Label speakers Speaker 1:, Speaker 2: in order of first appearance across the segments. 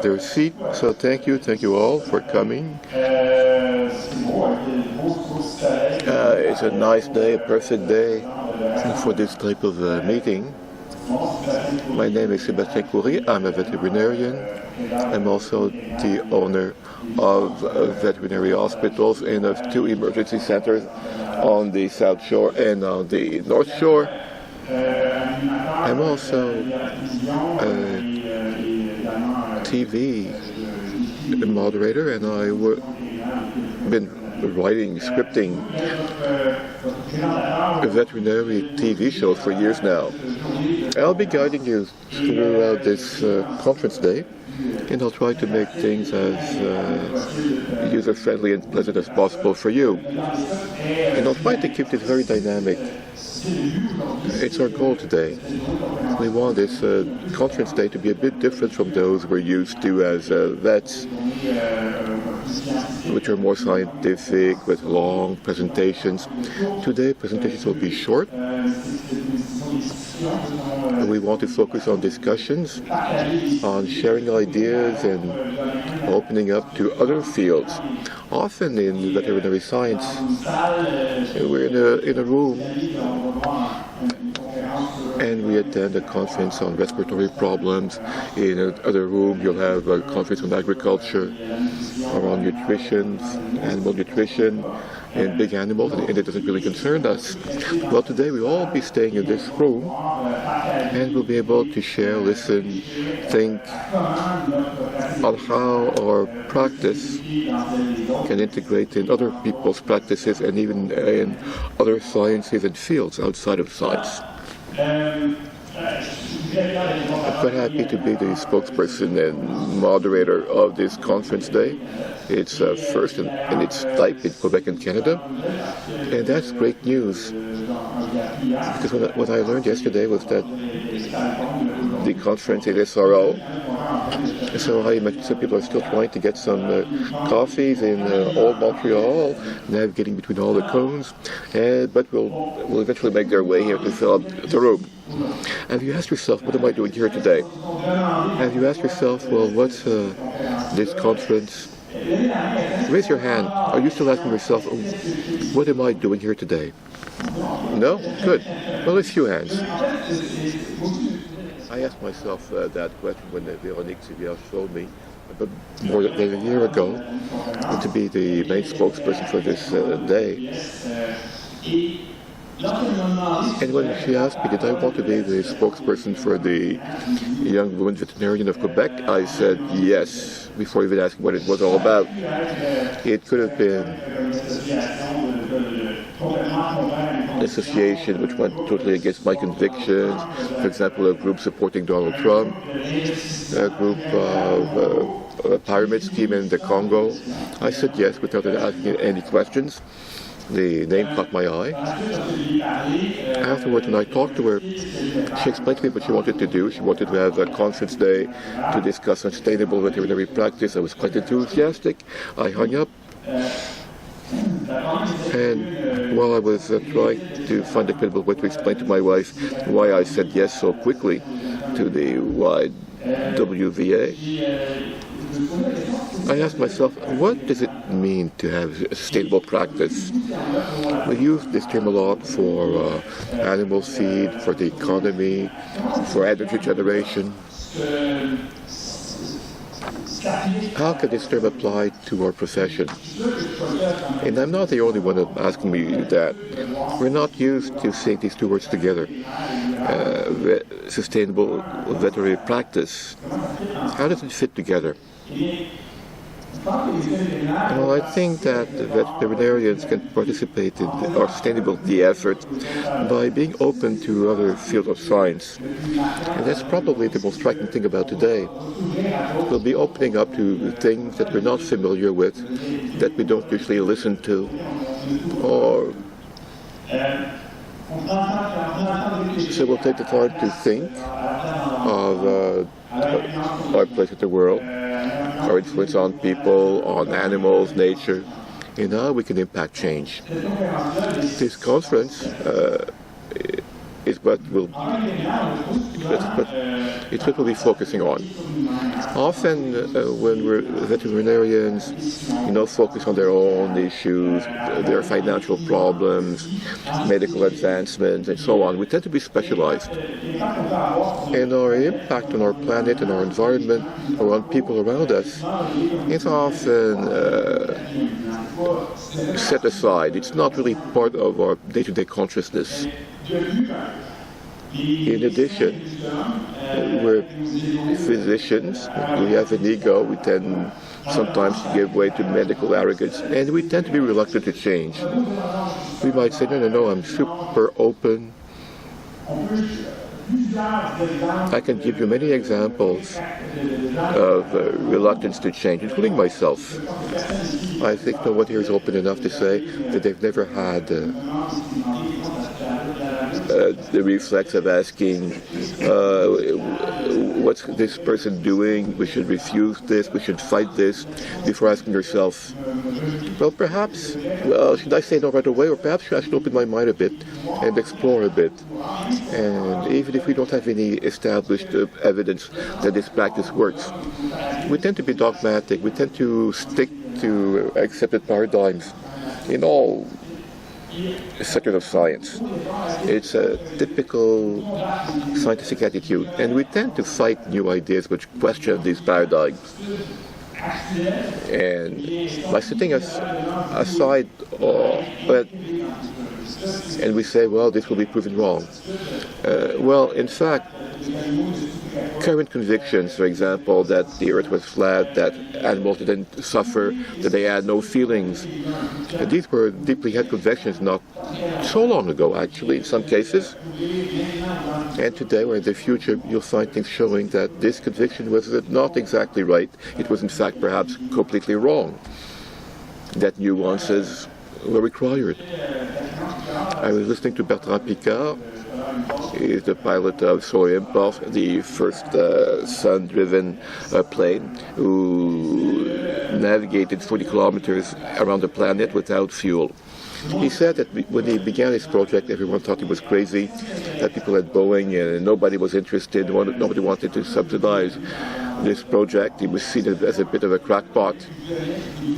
Speaker 1: their seat. So thank you all for coming. It's a nice day, a perfect day for this type of meeting. My name is Sebastien Kfoury. I'm a veterinarian. I'm also the owner of veterinary hospitals and of 2 emergency centers on the South Shore and on the North Shore. I'm also a TV moderator, and I've been writing, scripting veterinary TV shows for years now. I'll be guiding you throughout this conference day, and I'll try to make things as user-friendly and pleasant as possible for you. And I'll try to keep this very dynamic. It's our goal today. We want this conference day to be a bit different from those we're used to as vets, which are more scientific with long presentations. Today, presentations will be short. We want to focus on discussions, on sharing ideas and opening up to other fields. Often in veterinary science, we're in a room and we attend a conference on respiratory problems. In another room, you'll have a conference on agriculture, or on nutrition, animal nutrition, and big animals, and it doesn't really concern us. Well, today we'll all be staying in this room, and we'll be able to share, listen, think on how our practice can integrate in other people's practices and even in other sciences and fields outside of science. I'm quite happy to be the spokesperson and moderator of this conference day. It's first in its type in Quebec and Canada, and that's great news, because what I learned yesterday was that the conference is SRO, so I imagine some people are still trying to get some coffees in old Montreal, navigating between all the cones, but will eventually make their way here to fill up the room. Have you asked yourself, what am I doing here today? Have you asked yourself, well, what's this conference? Raise your hand. Are you still asking yourself, what am I doing here today? No? Good. Well, a few hands. I asked myself that question when Véronique Sivière showed me about more than a year ago to be the main spokesperson for this day. And when she asked me, did I want to be the spokesperson for the Young Women Veterinarian of Quebec, I said yes, before even asking what it was all about. It could have been an association which went totally against my convictions, for example, a group supporting Donald Trump, a group of a pyramid scheme in the Congo. I said yes without asking any questions. The name caught my eye. Afterwards, when I talked to her, she explained to me what she wanted to do. She wanted to have a conference day to discuss sustainable veterinary practice. I was quite enthusiastic. I hung up. And while I was trying to find a credible way to explain to my wife why I said yes so quickly to the YWVA, I asked myself, what does it mean to have a sustainable practice? We use this term a lot for animal feed, for the economy, for energy generation. How can this term apply to our profession? And I'm not the only one asking me that. We're not used to seeing these two words together. Sustainable veterinary practice. How does it fit together? Well, I think that veterinarians can participate in our sustainability effort by being open to other fields of science. And that's probably the most striking thing about today. We'll be opening up to things that we're not familiar with, that we don't usually listen to, or so we'll take the time to think of our place in the world, our influence on people, on animals, nature, and how we can impact change. This conference is what we'll be focusing on. Often when we're veterinarians, focus on their own issues, their financial problems, medical advancements, and so on, we tend to be specialized. And our impact on our planet and our environment or on people around us is often set aside. It's not really part of our day-to-day consciousness. In addition, we're physicians, we have an ego, we tend sometimes to give way to medical arrogance, and we tend to be reluctant to change. We might say, no, I'm super open. I can give you many examples of reluctance to change, including myself. I think no one here is open enough to say that they've never had the reflex of asking, what's this person doing? We should refuse this, we should fight this, before asking yourself, perhaps, should I say no right away, or perhaps I should open my mind a bit and explore a bit. And even if we don't have any established evidence that this practice works, we tend to be dogmatic, we tend to stick to accepted paradigms in all sectors of science. It's a typical scientific attitude, and we tend to fight new ideas which question these paradigms. And by sitting aside, and we say, this will be proven wrong. In fact, current convictions, for example, that the earth was flat, that animals didn't suffer, that they had no feelings, these were deeply held convictions not so long ago, actually, in some cases. And today, or in the future, you'll find things showing that this conviction was not exactly right. It was, in fact, perhaps completely wrong. That nuances were required. I was listening to Bertrand Piccard. He is the pilot of Solar Impulse, the first sun-driven plane, who navigated 40 kilometers around the planet without fuel. He said that when he began his project, everyone thought he was crazy, that people at Boeing and nobody was interested, nobody wanted to subsidize this project. He was seen as a bit of a crackpot.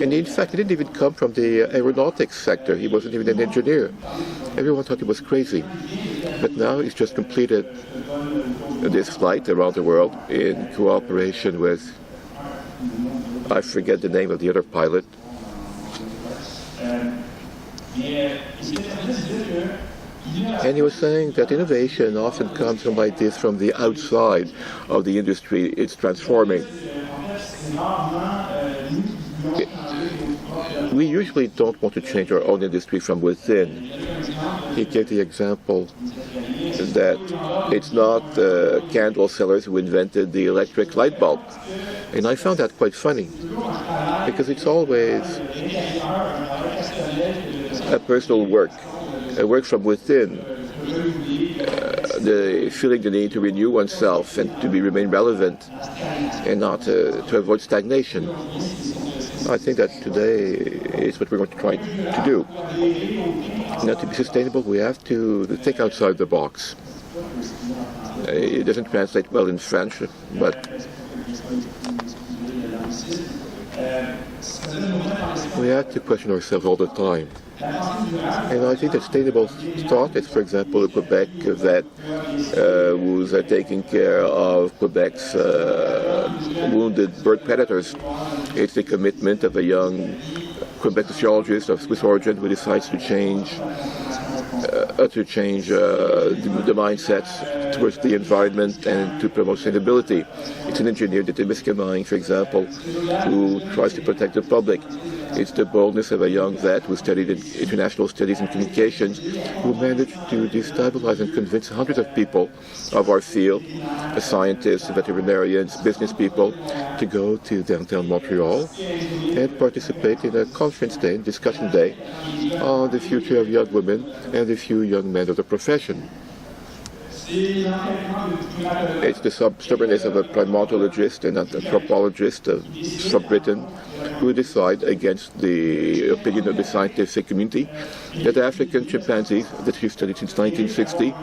Speaker 1: And in fact, he didn't even come from the aeronautics sector. He wasn't even an engineer. Everyone thought he was crazy. But now he's just completed this flight around the world in cooperation with, I forget the name of the other pilot. And he was saying that innovation often comes from ideas from the outside of the industry it's transforming. We usually don't want to change our own industry from within. He gave the example that it's not candle sellers who invented the electric light bulb. And I found that quite funny, because it's always a personal work, a work from within, the feeling the need to renew oneself and to remain relevant and not to avoid stagnation. I think that today is what we're going to try to do. Now, to be sustainable, we have to think outside the box. It doesn't translate well in French, but we have to question ourselves all the time. And I think that sustainable thought is, for example, a Quebec vet who's taking care of Quebec's wounded bird predators. It's the commitment of a young Quebec sociologist of Swiss origin who decides to change the mindsets towards the environment and to promote sustainability. It's an engineer, the Témiscamingue, for example, who tries to protect the public. It's the boldness of a young vet who studied international studies and communications, who managed to destabilize and convince hundreds of people of our field, scientists, veterinarians, business people, to go to downtown Montreal and participate in a conference day, discussion day, on the future of young women and the few young men of the profession. It's the stubbornness of a primatologist and an anthropologist from Britain who decide against the opinion of the scientific community that African chimpanzees that we've studied since 1960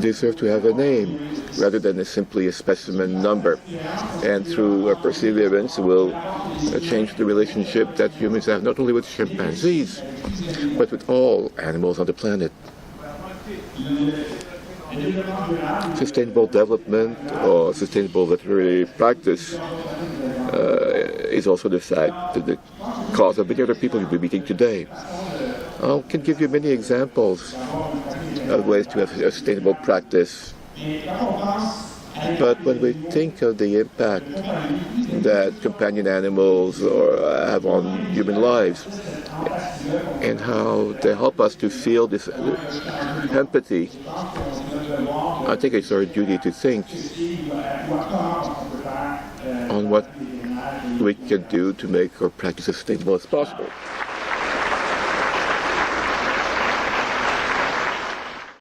Speaker 1: deserve to have a name rather than simply a specimen number. And through perseverance, we'll change the relationship that humans have not only with chimpanzees, but with all animals on the planet. Sustainable development or sustainable veterinary practice is also the fact that the cause of many other people you'll be meeting today. I can give you many examples of ways to have a sustainable practice. But when we think of the impact that companion animals have on human lives and how they help us to feel this empathy, I think it's our duty to think on what we can do to make our practice as sustainable as possible.